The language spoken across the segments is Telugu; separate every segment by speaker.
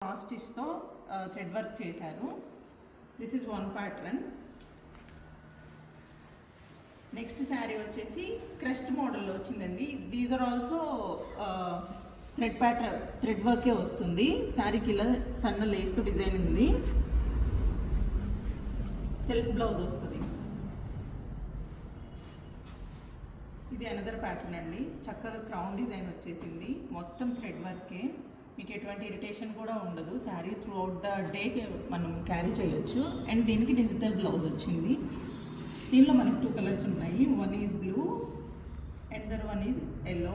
Speaker 1: క్రాస్ స్టిచ్తో థ్రెడ్ వర్క్ చేశారు. This is one pattern. Next sari వచ్చేసి క్రస్ట్ మోడల్లో వచ్చిందండి. దీస్ ఆర్ ఆల్సో థ్రెడ్ వర్కే వస్తుంది. శారీకి ఇలా సన్న లేస్తో డిజైన్ ఉంది. సెల్ఫ్ బ్లౌజ్ వస్తుంది. ఇది అనదర్ ప్యాటర్న్ అండి. చక్కగా క్రౌన్ డిజైన్ వచ్చేసింది. మొత్తం థ్రెడ్ వర్కే. మీకు ఎటువంటి ఇరిటేషన్ కూడా ఉండదు. Sari throughout the day మనం క్యారీ చేయొచ్చు. అండ్ దీనికి డిజిటల్ బ్లౌజ్ వచ్చింది. దీనిలో మనకి 2 కలర్స్ ఉన్నాయి. One is blue and there one is yellow.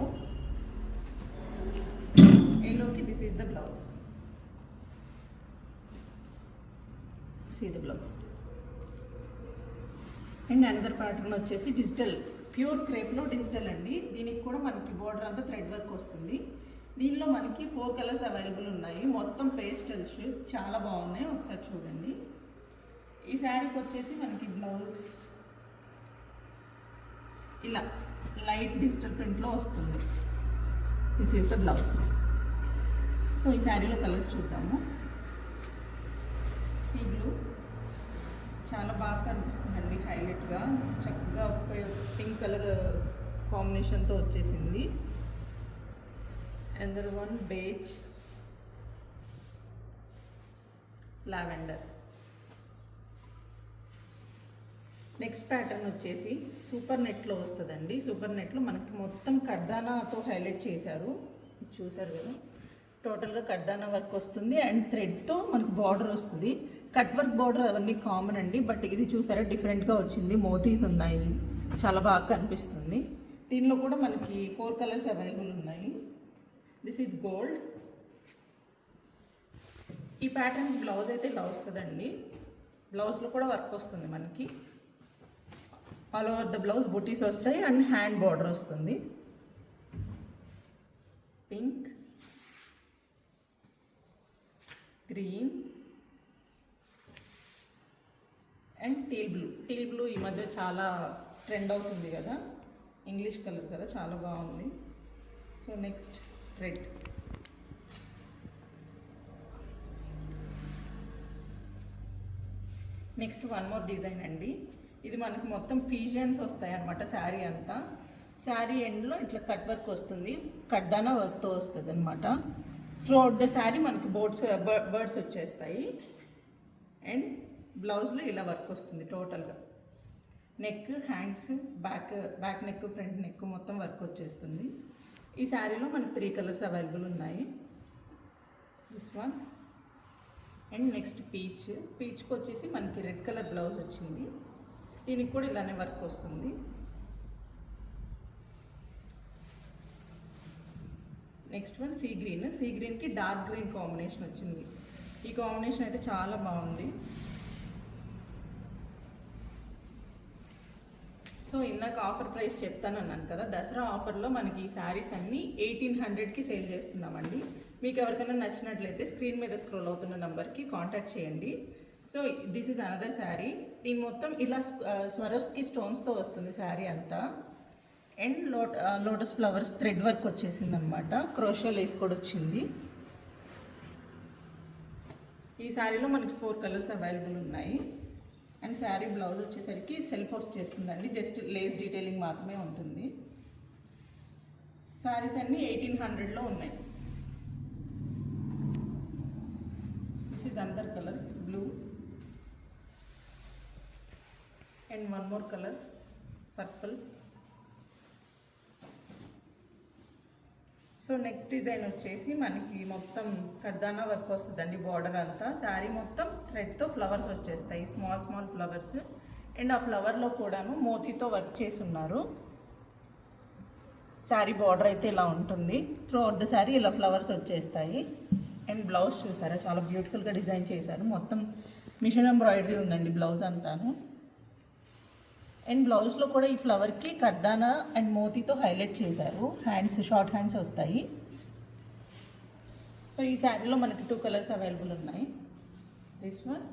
Speaker 1: ఎల్లోకి this is the blouse. See the blouse. And another pattern వచ్చేసి డిజిటల్, ప్యూర్ క్రేప్లో డిజిటల్ అండి. దీనికి కూడా మనకి బోర్డర్ అంతా థ్రెడ్ వర్క్ వస్తుంది. దీనిలో మనకి 4 కలర్స్ అవైలబుల్ ఉన్నాయి. మొత్తం పేస్టల్ షేడ్స్ చాలా బాగున్నాయి. ఒకసారి చూడండి. ఈ శారీకి వచ్చేసి మనకి బ్లౌజ్ ఇలా లైట్ డిజిటల్ ప్రింట్లో వస్తుంది. This is the blouse. So ఈ శారీలో కలర్స్ చూద్దాము. సీ బ్లూ చాలా బాగా కనిపిస్తుందండి, హైలైట్గా చక్కగా పింక్ కలర్ కాంబినేషన్తో వచ్చేసింది. And there one beige, lavender. Next pattern వచ్చేసి సూపర్ నెట్లో వస్తుందండి. సూపర్ నెట్లో మనకి మొత్తం కడ్దానాతో హైలైట్ చేశారు. చూసారు కదా, టోటల్గా కడ్దానా వర్క్ వస్తుంది. అండ్ థ్రెడ్తో మనకు బార్డర్ వస్తుంది. కట్ వర్క్ బార్డర్ అవన్నీ కామన్ అండి. బట్ ఇది చూసారా డిఫరెంట్గా వచ్చింది. మోతీస్ ఉన్నాయి, చాలా బాగా కనిపిస్తుంది. దీనిలో కూడా మనకి 4 కలర్స్ అవైలబుల్ ఉన్నాయి. This is gold. ఈ ప్యాటర్న్ బ్లౌజ్ అయితే ఇలా వస్తుందండి. బ్లౌజ్లో కూడా వర్క్ వస్తుంది మనకి. ఆల్ ఓవర్ ద బ్లౌజ్ బుటీస్ వస్తాయి అండ్ హ్యాండ్ బార్డర్ వస్తుంది. Pink, green and teal blue. Teal blue ఈ మధ్య చాలా ట్రెండ్ అవుతుంది కదా, ఇంగ్లీష్ కలర్ కదా, చాలా బాగుంది. So next red. Next one more design అండి. ఇది మనకి మొత్తం పీజన్స్ వస్తాయి అన్నమాట. శారీ అంతా, శారీ ఎండ్లో ఇట్లా కట్ వర్క్ వస్తుంది. కడ్దానా వర్క్తో వస్తుంది అనమాట. త్రూ అవుట్ ద శారీ మనకి బర్డ్స్ వచ్చేస్తాయి. అండ్ బ్లౌజ్లో ఇలా వర్క్ వస్తుంది టోటల్గా. Neck, hands, back neck, front neck మొత్తం వర్క్ వచ్చేస్తుంది. ఈ శారీలో మనకి 3 కలర్స్ అవైలబుల్ ఉన్నాయి. దిస్ వన్ అండ్ నెక్స్ట్ పీచ్కి వచ్చేసి మనకి రెడ్ కలర్ బ్లౌజ్ వచ్చింది. దీనికి కూడా ఇలానే వర్క్ వస్తుంది. Next one sea green. Sea గ్రీన్కి డార్క్ గ్రీన్ కాంబినేషన్ వచ్చింది. ఈ కాంబినేషన్ అయితే చాలా బాగుంది. సో ఇందాక ఆఫర్ ప్రైస్ చెప్తానన్నాను కదా, దసరా ఆఫర్లో మనకి ఈ శారీస్ అన్నీ 1800కి సేల్ చేస్తున్నామండి. మీకు ఎవరికైనా నచ్చినట్లయితే స్క్రీన్ మీద స్క్రోల్ అవుతున్న నెంబర్కి కాంటాక్ట్ చేయండి. So this is another sari. దీని మొత్తం ఇలా స్వరోస్కి స్టోన్స్తో వస్తుంది శారీ అంతా. And lotus flowers thread work వచ్చేసింది అనమాట. క్రోషియా లేస్ కూడా వచ్చింది. ఈ శారీలో మనకి 4 కలర్స్ అవైలబుల్ ఉన్నాయి. అండ్ శారీ బ్లౌజ్ వచ్చేసరికి సెల్ఫ్ వచ్చేస్తుందండి. జస్ట్ లేస్ డీటెయిలింగ్ మాత్రమే ఉంటుంది. శారీస్ అన్నీ 1800లో ఉన్నాయి. This is another colour blue and one more colour purple. So next design వచ్చేసి మనకి మొత్తం కర్దానా వర్క్ వస్తుందండి. బార్డర్ అంతా శారీ మొత్తం థ్రెడ్తో ఫ్లవర్స్ వచ్చేస్తాయి, స్మాల్ ఫ్లవర్స్. అండ్ ఆ ఫ్లవర్లో కూడాను మోతీతో వర్క్ చేసి ఉన్నారు. శారీ బార్డర్ అయితే ఇలా ఉంటుంది. త్రూ అవుట్ ద శారీ ఇలా ఫ్లవర్స్ వచ్చేస్తాయి. అండ్ బ్లౌజ్ చూసారా, చాలా బ్యూటిఫుల్గా డిజైన్ చేశారు. మొత్తం మిషన్ ఎంబ్రాయిడరీ ఉందండి బ్లౌజ్ అంతాను. అండ్ బ్లౌజ్లో కూడా ఈ ఫ్లవర్కి కడ్దానా అండ్ మోతీతో హైలైట్ చేశారు. హ్యాండ్స్, షార్ట్ హ్యాండ్స్ వస్తాయి. సో ఈ శారీలో మనకి 2 కలర్స్ అవైలబుల్ ఉన్నాయి. This one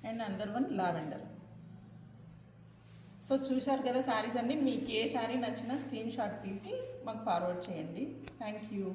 Speaker 1: and another one lavender. So చూశారు కదా శారీస్ అన్నీ. మీకు ఏ శారీ నచ్చినా స్క్రీన్ షాట్ తీసి మాకు ఫార్వర్డ్ చేయండి. Thank you.